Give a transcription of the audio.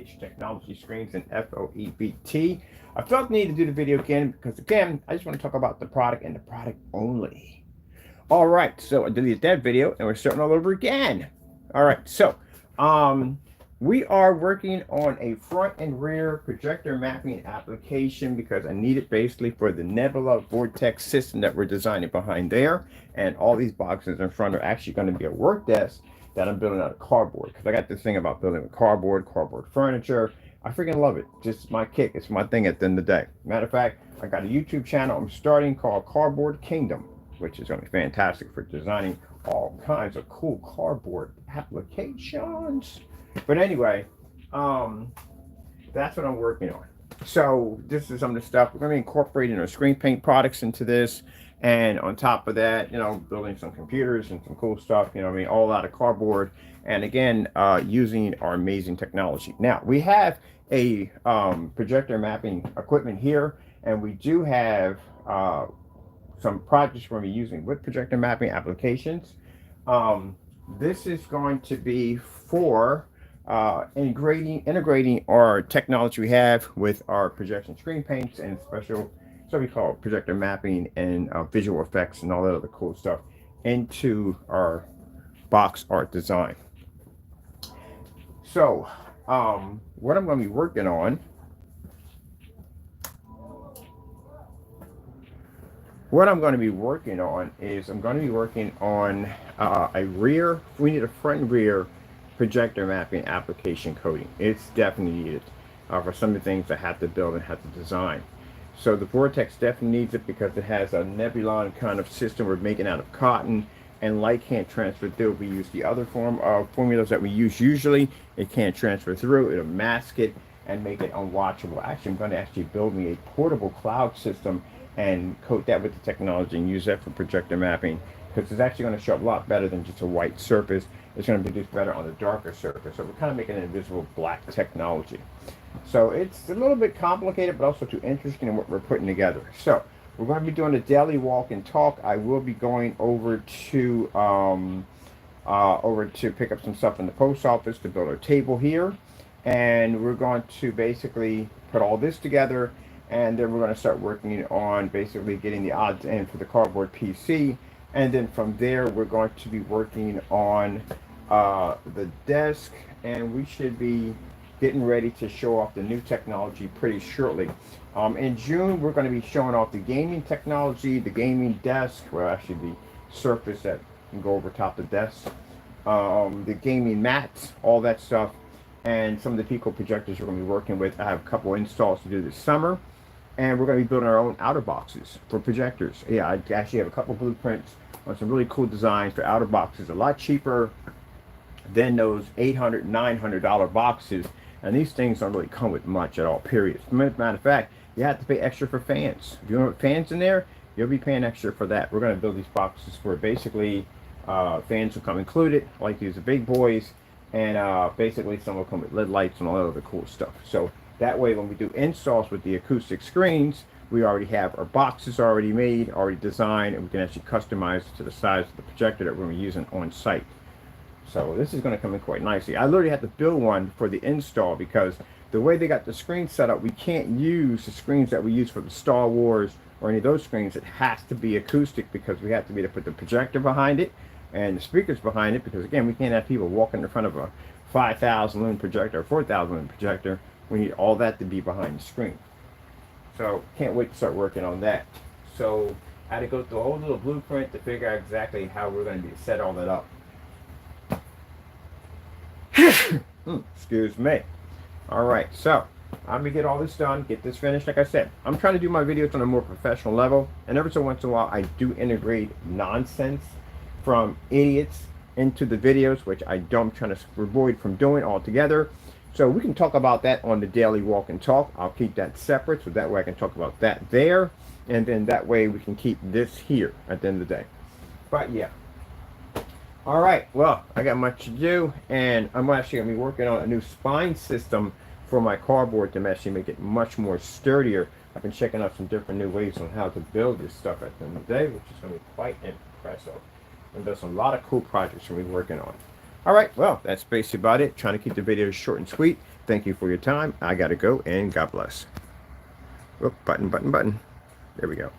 ENH technology screens in FLE. I felt the need to do the video again because, again, I just want to talk about the product and the product only. All right, so I deleted that video and we're starting all over again. All right, so we are working on a front and rear projector mapping application because I need it basically for the Nebula Vortex system that we're designing behind there. And all these boxes in front are actually going to be a work desk that I'm building out of cardboard, because I got this thing about building with cardboard furniture. I freaking love it. Just my kick. It's my thing at the end of the day. Matter of fact, I got a YouTube channel I'm starting called Cardboard Kingdom, which is going to be fantastic for designing all kinds of cool cardboard applications. But anyway, that's what I'm working on. So this is some of the stuff we're going to be incorporating our screen paint products into this. And on top of that, you know, building some computers and some cool stuff, you know what I mean, all out of cardboard. And again, using our amazing technology. Now, we have a projector mapping equipment here, and we do have some projects we're going to be using with projector mapping applications. This is going to be for integrating our technology we have with our projection screen paints and special, so we call it projector mapping and visual effects and all that other cool stuff into our box art design. So what I'm going to be working on, is I'm going to be working on we need a front and rear projector mapping application coating. It's definitely needed for some of the things I have to build and have to design. So the Vortex definitely needs it because it has a Nebulon kind of system we're making out of cotton, and light can't transfer through. We use the other formulas that we use usually. It can't transfer through. It'll mask it and make it unwatchable. Actually, I'm going to build me a portable cloud system and coat that with the technology and use that for projector mapping, because it's actually going to show up a lot better than just a white surface. It's going to produce better on a darker surface. So we're kind of making an invisible black technology. So it's a little bit complicated, but also too interesting in what we're putting together. So we're going to be doing a daily walk and talk. I will be going over to pick up some stuff in the post office to build our table here, and we're going to basically put all this together, and then we're going to start working on basically getting the odds in for the cardboard PC, and then from there we're going to be working on the desk, and we should be getting ready to show off the new technology pretty shortly. In June, we're going to be showing off the gaming technology, the gaming desk, well, actually the surface that can go over top of the desk, the gaming mats, all that stuff, and some of the Pico projectors we're going to be working with. I have a couple installs to do this summer, and we're going to be building our own outer boxes for projectors. Yeah, I actually have a couple blueprints on some really cool designs for outer boxes, a lot cheaper than those $800, $900 boxes. And these things don't really come with much at all, period. As a matter of fact, you have to pay extra for fans. If you want fans in there, you'll be paying extra for that. We're going to build these boxes for basically fans will come included, like these are big boys, and basically some will come with LED lights and all that other cool stuff. So that way, when we do installs with the acoustic screens, we already have our boxes already made, already designed, and we can actually customize it to the size of the projector that we're going to be using on site. So this is going to come in quite nicely. I literally had to build one for the install because the way they got the screen set up, we can't use the screens that we use for the Star Wars or any of those screens. It has to be acoustic because we have to be able to put the projector behind it and the speakers behind it, because again, we can't have people walking in front of a 5,000 lumen projector or 4,000 lumen projector. We need all that to be behind the screen. So can't wait to start working on that. So I had to go through a whole little blueprint to figure out exactly how we're going to set all that up. Excuse me. All right, so I'm gonna get all this done, get this finished. Like I said, I'm trying to do my videos on a more professional level, and every so once in a while I do integrate nonsense from idiots into the videos, which I'm trying to avoid from doing altogether. So we can talk about that on the daily walk and talk. I'll keep that separate, so that way I can talk about that there, and then that way we can keep this here at the end of the day. But yeah. All right, well, I got much to do, and I'm actually going to be working on a new spine system for my cardboard to actually make it much more sturdier. I've been checking out some different new ways on how to build this stuff at the end of the day, which is going to be quite impressive. And there's a lot of cool projects we're working on. All right, well, that's basically about it. Trying to keep the videos short and sweet. Thank you for your time. I got to go, and God bless. Oop, button. There we go.